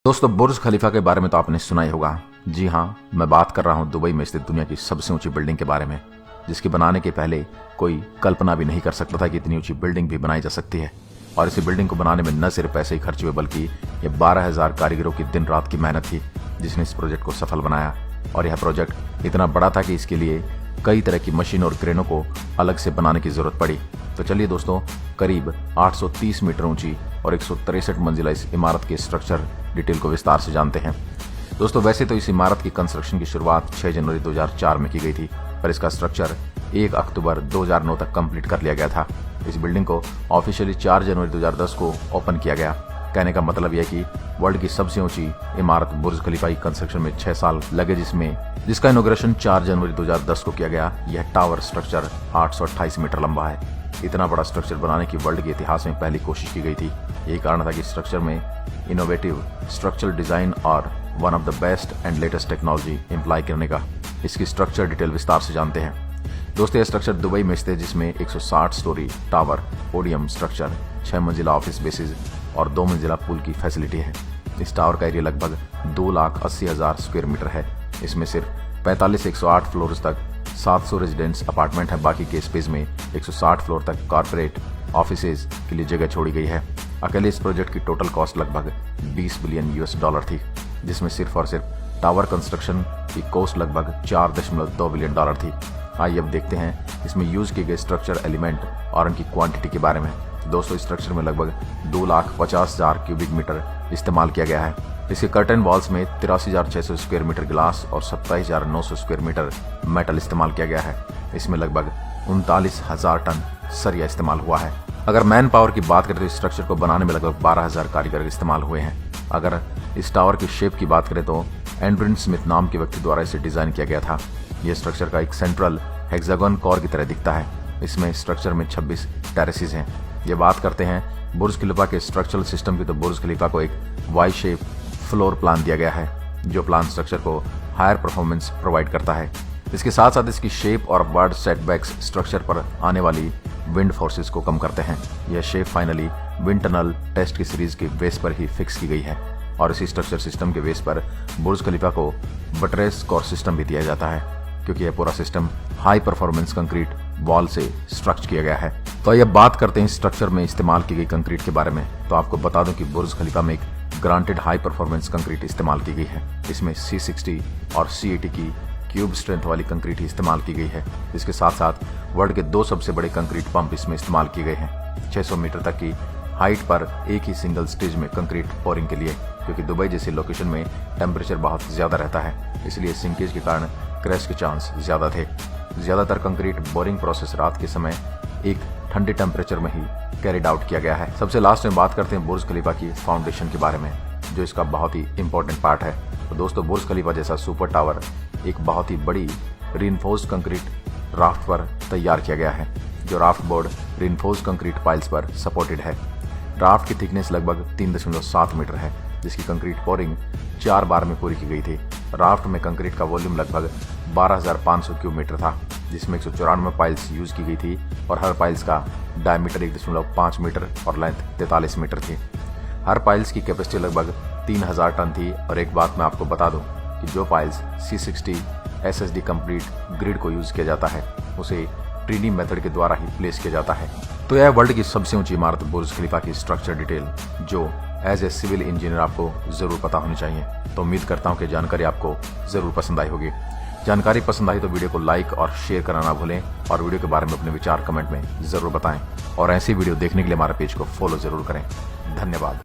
दोस्तों, बुर्ज खलीफा के बारे में तो आपने सुना ही होगा। जी हाँ, मैं बात कर रहा हूँ दुबई में स्थित दुनिया की सबसे ऊंची बिल्डिंग के बारे में, जिसकी बनाने के पहले कोई कल्पना भी नहीं कर सकता था कि इतनी ऊंची बिल्डिंग भी बनाई जा सकती है। और इसी बिल्डिंग को बनाने में न सिर्फ पैसे ही खर्च हुए, बल्कि ये 12,000 कारीगरों की दिन रात की मेहनत थी जिसने इस प्रोजेक्ट को सफल बनाया। और यह प्रोजेक्ट इतना बड़ा था कि इसके लिए कई तरह की मशीन और क्रेनों को अलग से बनाने की जरूरत पड़ी। तो चलिए दोस्तों, करीब 830 मीटर ऊंची और 163 मंजिला इस इमारत के स्ट्रक्चर डिटेल को विस्तार से जानते हैं। दोस्तों, वैसे तो इस इमारत की कंस्ट्रक्शन की शुरुआत 6 जनवरी 2004 में की गई थी, पर इसका स्ट्रक्चर 1 अक्टूबर 2009 तक कंप्लीट कर लिया गया था। इस बिल्डिंग को ऑफिशियली 4 जनवरी 2010 को ओपन किया गया। कहने का मतलब यह कि वर्ल्ड की सबसे ऊंची इमारत बुर्ज खलीफा की कंस्ट्रक्शन में 6 साल लगे, जिसका इनॉग्रेशन 4 जनवरी 2010 को किया गया। यह टावर स्ट्रक्चर 828 मीटर लंबा है। इतना बड़ा स्ट्रक्चर बनाने की वर्ल्ड के इतिहास में पहली कोशिश की गई थी। यही कारण था कि स्ट्रक्चर में इनोवेटिव स्ट्रक्चरल डिजाइन और one of the best and latest technology imply करने का। इसकी स्ट्रक्चर डिटेल विस्तार से जानते हैं। दोस्तों, यह स्ट्रक्चर दुबई में स्थित है, जिसमें 160 स्टोरी टावर, पोडियम स्ट्रक्चर, 6 मंजिला ऑफिस बेसिस और 2 मंजिला पूल की फैसिलिटी है। इस टावर का एरिया लगभग 2,80,000 स्क्वायर मीटर है। इसमें सिर्फ 45 से 108 फ्लोर्स तक 700 रेजिडेंट्स अपार्टमेंट है। बाकी के स्पेस में 160 फ्लोर तक कॉर्पोरेट ऑफिसेज के लिए जगह छोड़ी गई है। अकेले इस प्रोजेक्ट की टोटल कॉस्ट लगभग 20 बिलियन यूएस डॉलर थी, जिसमें सिर्फ और सिर्फ टावर कंस्ट्रक्शन की कॉस्ट लगभग 4.2 बिलियन डॉलर थी। आइए अब देखते हैं इसमें यूज किए गए स्ट्रक्चर एलिमेंट और उनकी क्वांटिटी के बारे में। दोस्तों, इस स्ट्रक्चर में लगभग 2,50,000 क्यूबिक मीटर इस्तेमाल किया गया है। इसके कर्टन वॉल्स में 83,600 स्क्वायर मीटर ग्लास और 27,900 स्क्वायर मीटर मेटल इस्तेमाल किया गया है। इसमें लगभग 39,000 टन सरिया इस्तेमाल हुआ है। अगर मैन पावर की बात करें तो इस स्ट्रक्चर को बनाने में लगभग 12,000 कारीगर इस्तेमाल हुए हैं। अगर इस टावर की शेप की बात करें तो एंड्रिन स्मिथ नाम के व्यक्ति द्वारा इसे डिजाइन किया गया था। यह स्ट्रक्चर का एक सेंट्रल हेक्सागन कोर की तरह दिखता है। इसमें स्ट्रक्चर में 26 टेरेसेस हैं। ये बात करते हैं बुर्ज खलीफा के स्ट्रक्चरल सिस्टम की, तो बुर्ज खलीफा को एक वाई शेप फ्लोर प्लान दिया गया है, जो प्लान स्ट्रक्चर को हायर परफॉर्मेंस प्रोवाइड करता है। इसके साथ साथ इसकी शेप और वर्ड सेटबैक्स स्ट्रक्चर पर आने वाली विंड फोर्सेस को कम करते हैं। यह shape finally wind tunnel test की सीरीज के बेस पर ही फिक्स की गई है। और इसी स्ट्रक्चर सिस्टम के बेस पर बुर्ज खलीफा को बटरेस कोर सिस्टम भी दिया जाता है, क्योंकि यह पूरा system high performance concrete wall से स्ट्रक्चर किया गया है। तो आइए बात करते हैं स्ट्रक्चर में इस्तेमाल की गई कंक्रीट के बारे में। तो आपको बता दूं कि बुर्ज खलीफा में एक ग्रांटेड हाई परफॉर्मेंस कंक्रीट इस्तेमाल की गई है। इसमें C60 और C80 की क्यूब स्ट्रेंथ वाली कंक्रीट ही इस्तेमाल की गई है। इसके साथ साथ वर्ल्ड के 2 सबसे बड़े कंक्रीट पंप इसमें इस्तेमाल किए गए हैं, 600 मीटर तक की हाइट पर एक ही सिंगल स्टेज में कंक्रीट पोरिंग के लिए, क्योंकि दुबई जैसी लोकेशन में टेम्परेचर बहुत ज्यादा रहता है, इसलिए सिंकेज के कारण क्रैश के चांस ज्यादा थे। ज्यादातर कंक्रीट बोरिंग प्रोसेस रात के समय एक ठंडे टेम्परेचर में ही कैरिड आउट किया गया है। सबसे लास्ट में बात करते हैं बुर्ज खलीफा की फाउंडेशन के बारे में, जो इसका बहुत ही इंपॉर्टेंट पार्ट है। तो दोस्तों, बुर्ज खलीफा जैसा सुपर टावर एक बहुत ही बड़ी रीइंफोर्स्ड कंक्रीट राफ्ट पर तैयार किया गया है, जो raft board reinforced concrete piles पर सपोर्टेड है। राफ्ट की थिकनेस लगभग 3.7 मीटर है, जिसकी कंक्रीट पोरिंग 4 बार में पूरी की गई थी। राफ्ट में कंक्रीट का वॉल्यूम लगभग 12,500 क्यूब मीटर था, जिसमें 194 पाइल्स यूज की गई थी और हर पाइल्स का डायमीटर 1.5 मीटर और लेंथ 43 मीटर थी। हर पाइल्स की कैपेसिटी लगभग 3,000 टन थी। और एक बात मैं आपको बता दूं कि जो piles C60 SSD complete grid को यूज किया जाता है, उसे 3D मेथड के द्वारा ही प्लेस किया जाता है। तो यह वर्ल्ड की सबसे ऊंची इमारत बुर्ज खलीफा की स्ट्रक्चर डिटेल, जो एज ए सिविल इंजीनियर आपको जरूर पता होनी चाहिए। तो उम्मीद करता हूं कि जानकारी आपको जरूर पसंद आई होगी। जानकारी पसंद आई तो वीडियो को लाइक और शेयर करना ना भूलें, और वीडियो के बारे में अपने विचार कमेंट में जरूर बताएं। और ऐसी वीडियो देखने के लिए हमारे पेज को फॉलो जरूर करें। धन्यवाद।